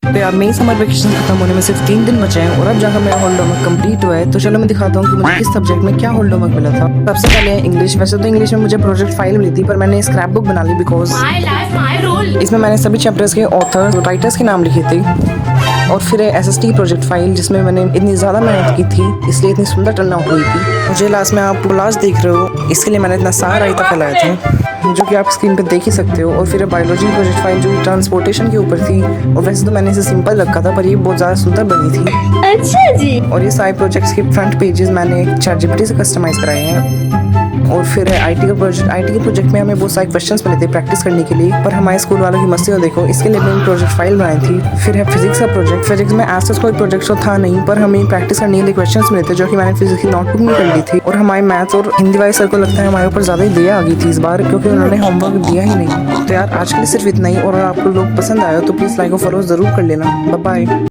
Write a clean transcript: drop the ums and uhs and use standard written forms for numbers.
तो यार मेरी समर वेकेशन खत्म होने में सिर्फ 3 दिन बचे हैं और अब जाकर मेरा होल्ड होमवर्क कंप्लीट हुआ है। तो चलो मैं दिखाता हूँ कि मुझे किस सब्जेक्ट में क्या होल्ड होमवर्क मिला था। सबसे पहले इंग्लिश। वैसे तो इंग्लिश में मुझे प्रोजेक्ट फाइल मिली थी, पर मैंने स्क्रैप बुक बना ली बिकॉज इसमें मैंने सभी चैप्टर्स के ऑथर राइटर्स के नाम लिखे थे। और फिर SST प्रोजेक्ट फाइल जिसमें मैंने इतनी ज़्यादा मेहनत की थी, इसलिए इतनी सुंदर टर्न आउट हुई थी। मुझे लास्ट में आप क्लास देख रहे हो, इसके लिए मैंने इतना सारा रायता फैलाया था जो कि आप स्क्रीन पर देख ही सकते हो। और फिर बायोलॉजी प्रोजेक्ट फाइल जो ट्रांसपोर्टेशन के ऊपर थी, और वैसे तो मैंने इसे सिंपल रखा था पर ये बहुत ज़्यादा सुंदर बनी थी। अच्छा जी। और ये सारे प्रोजेक्ट्स के फ्रंट पेजेस मैंने ChatGPT से कस्टमाइज कराए हैं। और फिर IT के प्रोजेक्ट में हमें बहुत सारे क्वेश्चंस मिले थे प्रैक्टिस करने के लिए, पर हमारे स्कूल वालों की मस्ती हो देखो, इसके लिए मैंने प्रोजेक्ट फाइल बनाई थी। फिर है फिजिक्स का प्रोजेक्ट। फिजिक्स में ऐसा कोई प्रोजेक्ट तो था नहीं, पर हमें प्रैक्टिस करने के लिए क्वेश्चंस मिले थे जो कि मैंने फिजिक्स की नोटबुक में कर ली थी। और हमारे मैथ्स और हिंदी वाले सर को लगता है हमारे ऊपर ज़्यादा ही दया आ गई थी इस बार, क्योंकि उन्होंने होमवर्क दिया ही नहीं। तो यार आज के लिए सिर्फ इतना ही, और अगर आपको लोग पसंद आया तो प्लीज़ लाइक और फॉलो ज़रूर कर लेना। Bye bye.